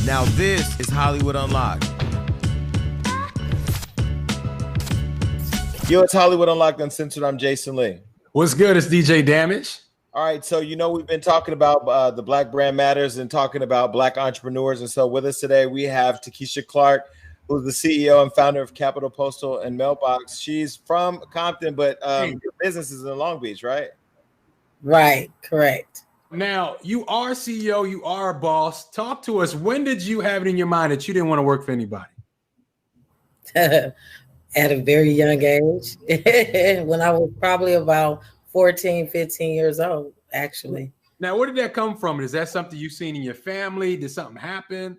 Now this is Hollywood Unlocked. Yo, it's Hollywood Unlocked Uncensored. I'm Jason Lee. What's good? It's DJ Damage. All right, so we've been talking about the Black Brand Matters and talking about Black entrepreneurs. And so with us today, we have Takisha Clark, who's the CEO and founder of Capital Postal and Mailbox. She's from Compton, but your business is in Long Beach, right? Right, correct. Now, you are CEO, you are a boss. Talk to us. When did you have it in your mind that you didn't want to work for anybody? At a very young age, when I was probably about 14, 15 years old, actually. Now, where did that come from? Is that something you've seen in your family? Did something happen?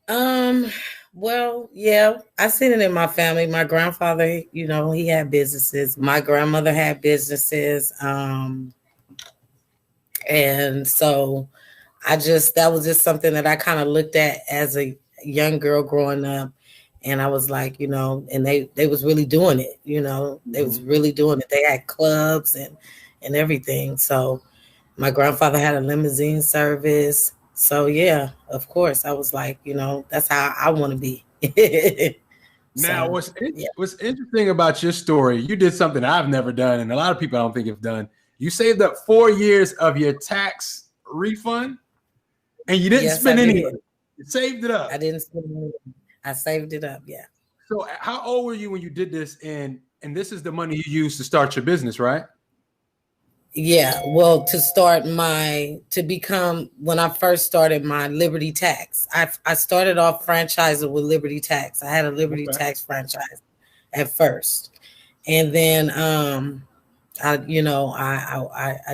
Well, yeah, I seen it in my family. My grandfather, he had businesses. My grandmother had businesses. And so that was just something that I kind of looked at as a young girl growing up. And I was like, and they was really doing it, they was really doing it. They had clubs and everything. So my grandfather had a limousine service. So yeah, of course I was like, that's how I want to be. Now, what's interesting about your story, you did something I've never done. And a lot of people I don't think have done. You saved up 4 years of your tax refund and you didn't spend any of it. You saved it up. I didn't spend any of it. I saved it up, yeah. So how old were you when you did this? And this is the money you used to start your business, right? Yeah, well, when I first started my Liberty Tax, I started off franchising with Liberty Tax. I had a Liberty Tax franchise at first. And then I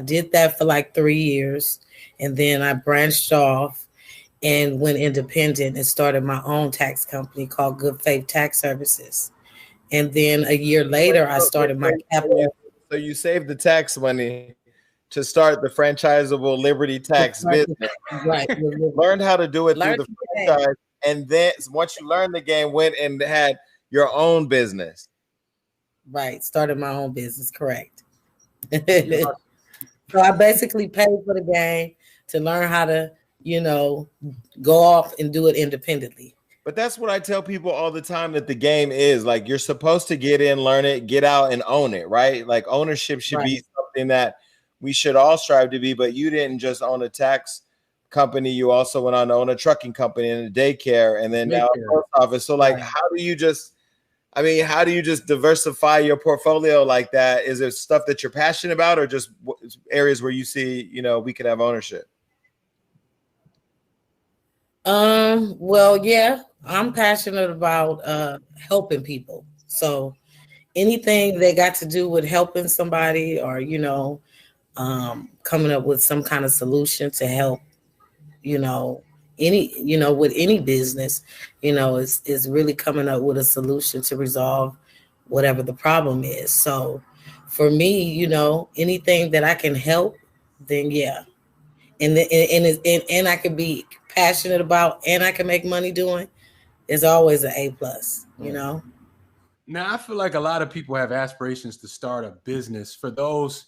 did that for like 3 years, and then I branched off and went independent and started my own tax company called Good Faith Tax Services. And then a year later, I started my capital. So you saved the tax money to start the franchisable Liberty Tax business. Right. Learned how to do it through the franchise, and then once you learned the game, went and had your own business. Right. Started my own business. Correct. So I basically paid for the game to learn how to, go off and do it independently. But that's what I tell people all the time, that the game is like, you're supposed to get in, learn it, get out and own it, right? Like ownership should be something that we should all strive to be, but you didn't just own a tax company. You also went on to own a trucking company and a daycare and then now a post office. So like, how do you just diversify your portfolio like that? Is there stuff that you're passionate about or just areas where you see, we could have ownership? Well, yeah, I'm passionate about helping people. So anything that got to do with helping somebody or, coming up with some kind of solution to help, with any business, is really coming up with a solution to resolve whatever the problem is. So for me, anything that I can help, then yeah. And I can be passionate about and I can make money doing, is always an A+, Now, I feel like a lot of people have aspirations to start a business. For those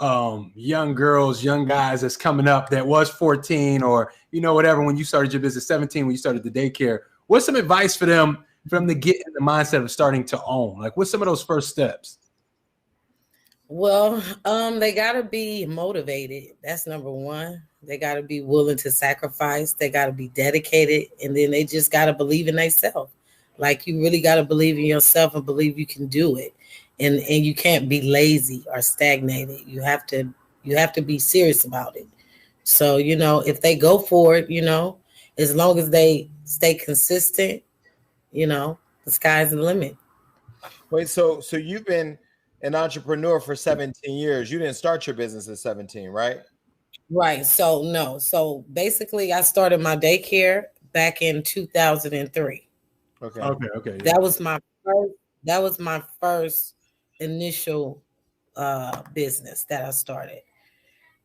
young girls, young guys that's coming up that was 14 or, whatever, when you started your business, 17, when you started the daycare, what's some advice for them to get in the mindset of starting to own? Like, what's some of those first steps? Well, they got to be motivated. That's number one. They got to be willing to sacrifice. They got to be dedicated. And then they just got to believe in themselves. Like, you really got to believe in yourself and believe you can do it. And you can't be lazy or stagnated. You have to be serious about it. So, if they go for it, as long as they stay consistent, the sky's the limit. Wait, so you've been an entrepreneur for 17 years. You didn't start your business at 17, right? Right. So no. So basically I started my daycare back in 2003. Okay. Yeah. That was my first initial business that I started.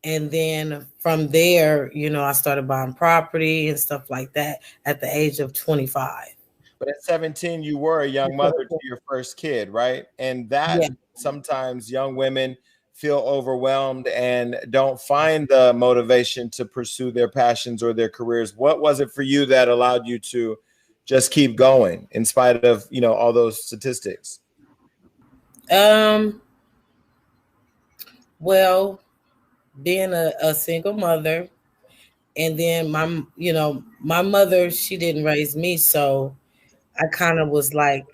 And then from there, I started buying property and stuff like that at the age of 25. But at 17, you were a young mother to your first kid, right? And that sometimes young women feel overwhelmed and don't find the motivation to pursue their passions or their careers. What was it for you that allowed you to just keep going in spite of, all those statistics? Well, being a single mother, and then my mother, she didn't raise me, so I kind of was like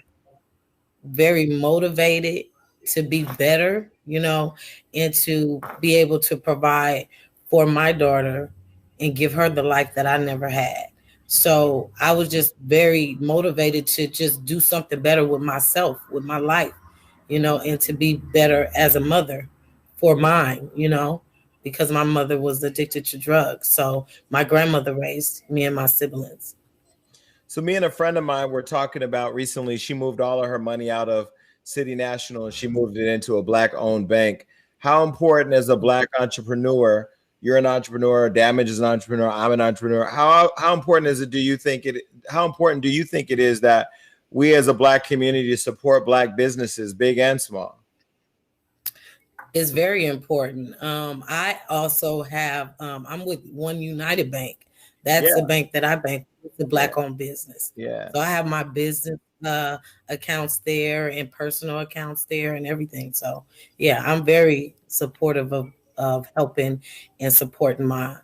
very motivated to be better, and to be able to provide for my daughter and give her the life that I never had. So I was just very motivated to just do something better with myself, with my life, and to be better as a mother for mine, because my mother was addicted to drugs. So my grandmother raised me and my siblings. So me and a friend of mine were talking about recently, she moved all of her money out of City National and she moved it into a Black owned bank. How important as a Black entrepreneur, you're an entrepreneur, Damage is an entrepreneur, I'm an entrepreneur. How important is it, how important do you think it is that we as a Black community support Black businesses, big and small? It's very important. I also have, I'm with One United Bank. That's the bank that I bank. It's a Black-owned business. Yeah. So I have my business accounts there and personal accounts there and everything. So yeah, I'm very supportive of helping and supporting my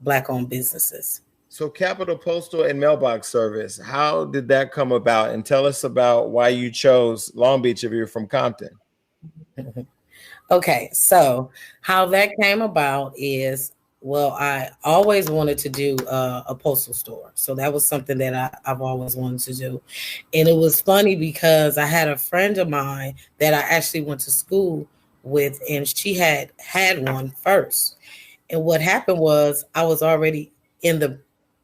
Black-owned businesses. So Capital Postal and Mailbox Service, how did that come about? And tell us about why you chose Long Beach if you're from Compton. Okay, so how that came about is, well, I always wanted to do a postal store. So that was something that I've always wanted to do. And it was funny because I had a friend of mine that I actually went to school with, and she had one first. And what happened was I was already in the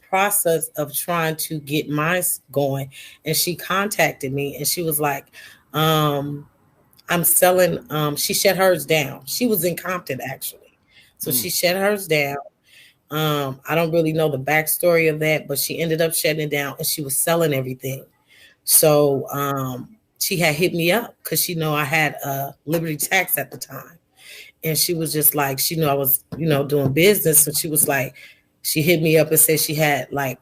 process of trying to get mine going. And she contacted me and she was like, I'm selling, she shut hers down. She was in Compton actually. So she shut hers down. I don't really know the backstory of that, but she ended up shutting it down and she was selling everything. So she had hit me up because she know I had a Liberty Tax at the time. And she was just like, she knew I was, doing business. So she was like, she hit me up and said she had like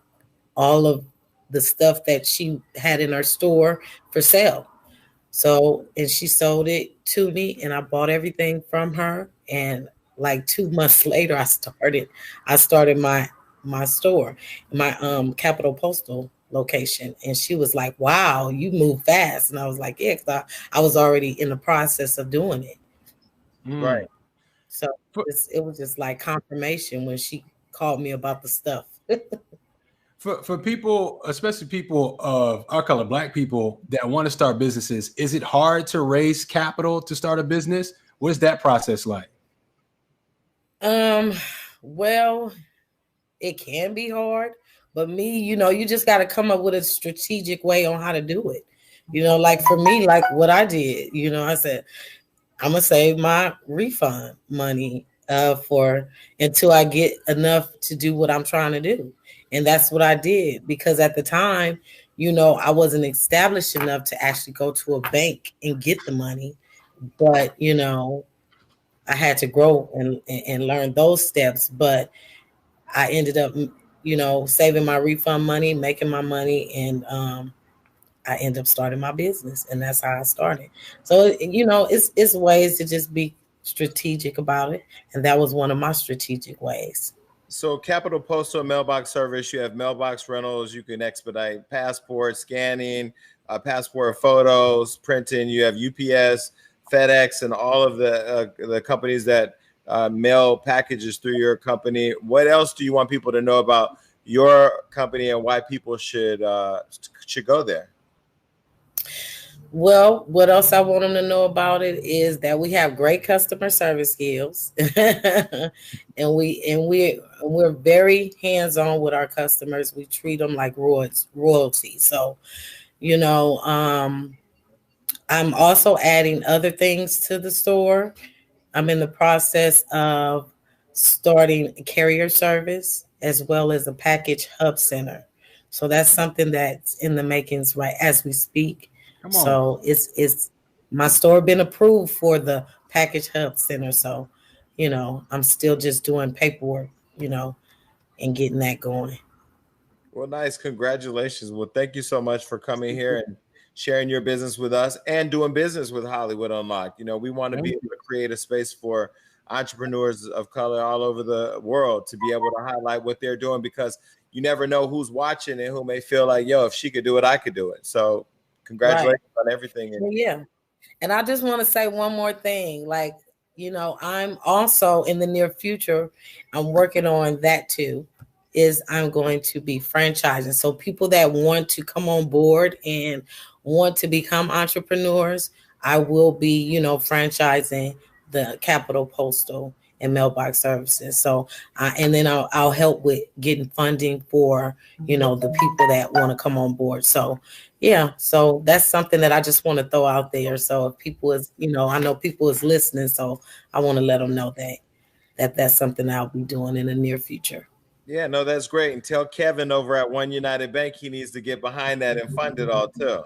all of the stuff that she had in her store for sale. So, and she sold it to me and I bought everything from her. And like 2 months later, I started my store, my Capital Postal location. And she was like, wow, you move fast. And I was like, yeah, because I was already in the process of doing it. Right. So it was just like confirmation when she called me about the stuff. For people, especially people of our color, Black people that want to start businesses, is it hard to raise capital to start a business? What's that process like? Well, it can be hard, but me, you just got to come up with a strategic way on how to do it. Like for me, like what I did, I said, I'm gonna save my refund money for until I get enough to do what I'm trying to do. And that's what I did because at the time, I wasn't established enough to actually go to a bank and get the money. But, I had to grow and learn those steps. But I ended up, saving my refund money, making my money, and I ended up starting my business. And that's how I started. So, it's ways to just be strategic about it. And that was one of my strategic ways. So Capital Postal Mailbox Service, you have mailbox rentals, you can expedite passport scanning, passport photos, printing. You have UPS, FedEx, and all of the companies that mail packages through your company. What else do you want people to know about your company and why people should go there? Well, what else I want them to know about it is that we have great customer service skills, and we're very hands-on with our customers. We treat them like royalty. So, I'm also adding other things to the store. I'm in the process of starting a carrier service as well as a package hub center. So that's something that's in the makings right as we speak. So it's my store been approved for the package hub center. So, I'm still just doing paperwork, and getting that going. Well, nice. Congratulations. Well, thank you so much for coming here and sharing your business with us and doing business with Hollywood Unlocked. We want to be able to create a space for entrepreneurs of color all over the world to be able to highlight what they're doing, because you never know who's watching and who may feel like, yo, if she could do it, I could do it. So congratulations on everything. Yeah. And I just want to say one more thing. Like, I'm also in the near future, I'm working on that too, is I'm going to be franchising. So people that want to come on board and want to become entrepreneurs, I will be, franchising the Capital Postal and mailbox services. So, and then I'll help with getting funding for, the people that want to come on board. So, yeah, so that's something that I just want to throw out there. So if people is, I know people is listening, so I want to let them know that's something I'll be doing in the near future. Yeah, no, that's great. And tell Kevin over at One United Bank he needs to get behind that and fund it all too.